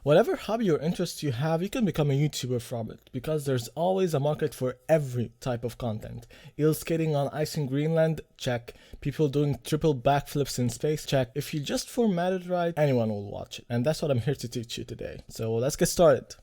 Whatever hobby or interest you have, you can become a YouTuber from it, because there's always a market for every type of content. Eel skating on ice in Greenland? Check. People doing triple backflips in space? Check. If you just format it right, anyone will watch it. And that's what I'm here to teach you today. So let's get started.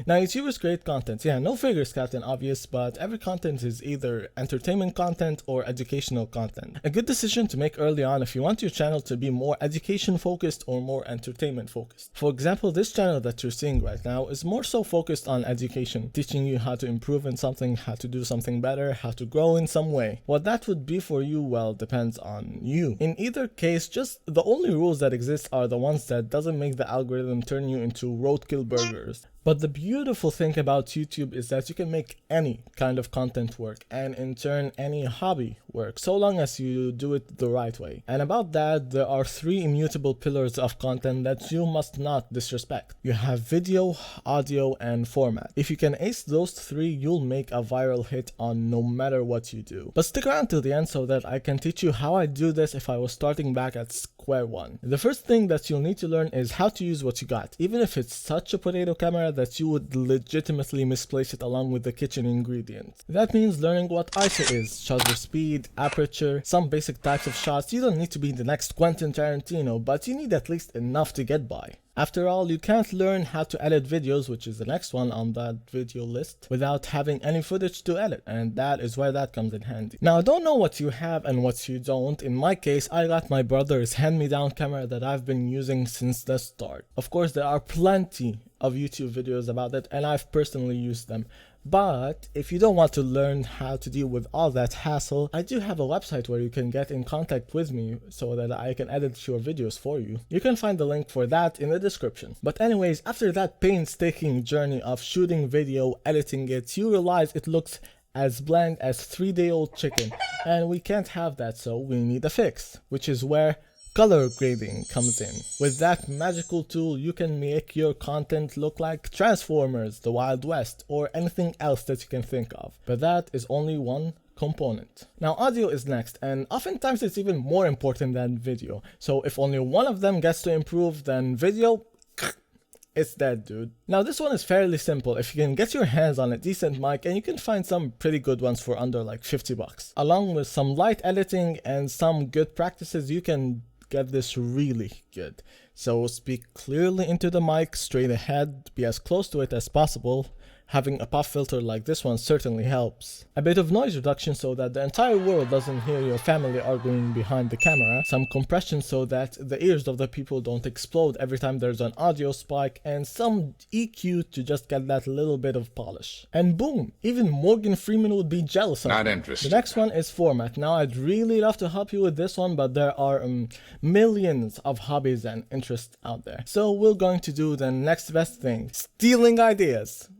Now, YouTubers create content. Yeah, no figures, Captain Obvious, but every content is either entertainment content or educational content. A good decision to make early on if you want your channel to be more education focused or more entertainment focused. For example, this channel that you're seeing right now is more so focused on education, teaching you how to improve in something, how to do something better, how to grow in some way. What that would be for you, well, depends on you. In either case, just the only rules that exist are the ones that doesn't make the algorithm turn you into roadkill burgers. But the beautiful thing about YouTube is that you can make any kind of content work, and in turn any hobby work, so long as you do it the right way. And about that, there are three immutable pillars of content that you must not disrespect. You have video, audio, and format. If you can ace those three, you'll make a viral hit on no matter what you do. But stick around till the end so that I can teach you how I do this if I was starting back at square one. The first thing that you'll need to learn is how to use what you got, even if it's such a potato camera that you would legitimately misplace it along with the kitchen ingredients. That means learning what ISO is, shutter speed, aperture, some basic types of shots. You don't need to be the next Quentin Tarantino, but you need at least enough to get by. After all, you can't learn how to edit videos, which is the next one on that video list, without having any footage to edit, and that is where that comes in handy. Now, I don't know what you have and what you don't. In my case, I got my brother's hand-me-down camera that I've been using since the start. Of course, there are plenty of YouTube videos about it, and I've personally used them. But if you don't want to learn how to deal with all that hassle, I do have a website where you can get in contact with me so that I can edit your videos for you. You can find the link for that in the description. But anyways, after that painstaking journey of shooting video, editing it, you realize it looks as bland as 3-day-old chicken, and we can't have that, so we need a fix, which is where color grading comes in. With that magical tool, you can make your content look like Transformers, the Wild West, or anything else that you can think of. But that is only one component. Now, audio is next, and oftentimes it's even more important than video. So if only one of them gets to improve, then video, it's dead, dude. Now, this one is fairly simple. If you can get your hands on a decent mic, and you can find some pretty good ones for under like 50 bucks. Along with some light editing and some good practices, you can get this really good. So speak clearly into the mic, straight ahead, be as close to it as possible. Having a pop filter like this one certainly helps. A bit of noise reduction so that the entire world doesn't hear your family arguing behind the camera. Some compression so that the ears of the people don't explode every time there's an audio spike. And some EQ to just get that little bit of polish. And boom! Even Morgan Freeman would be jealous of Not me. interested. The next one is format. Now, I'd really love to help you with this one, but there are millions of hobbies and interests out there. So we're going to do the next best thing. Stealing ideas.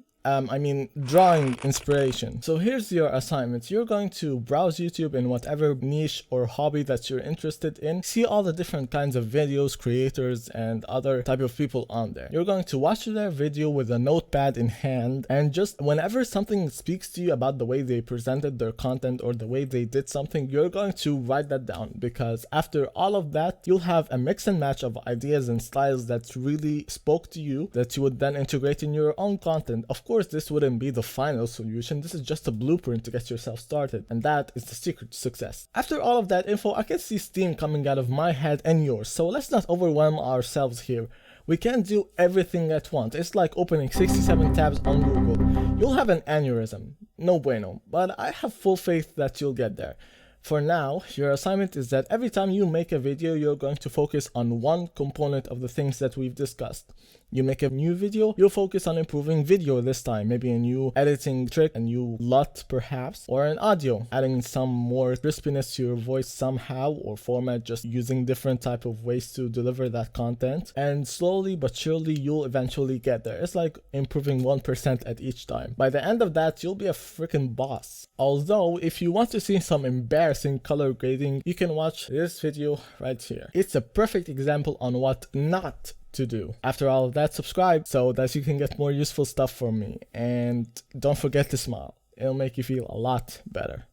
Drawing inspiration. So here's your assignment. You're going to browse YouTube in whatever niche or hobby that you're interested in. See all the different kinds of videos, creators, and other type of people on there. You're going to watch their video with a notepad in hand, and just whenever something speaks to you about the way they presented their content or the way they did something, you're going to write that down, because after all of that, you'll have a mix and match of ideas and styles that really spoke to you that you would then integrate in your own content. Of course, this wouldn't be the final solution. This is just a blueprint to get yourself started, and that is the secret to success. After all of that info, I can see steam coming out of my head and yours, so let's not overwhelm ourselves here. We can't do everything at once. It's like opening 67 tabs on Google. You'll have an aneurysm. No bueno, but I have full faith that you'll get there. For now, your assignment is that every time you make a video, you're going to focus on one component of the things that we've discussed. You make a new video, you'll focus on improving video this time, maybe a new editing trick, a new LUT perhaps, or an audio, adding some more crispiness to your voice somehow, or format, just using different type of ways to deliver that content. And slowly but surely, you'll eventually get there. It's like improving 1% at each time. By the end of that, you'll be a freaking boss. Although, if you want to see some embarrassing color grading, you can watch this video right here. It's a perfect example on what not to do. After all of that, subscribe so that you can get more useful stuff from me. And don't forget to smile. It'll make you feel a lot better.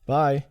Bye.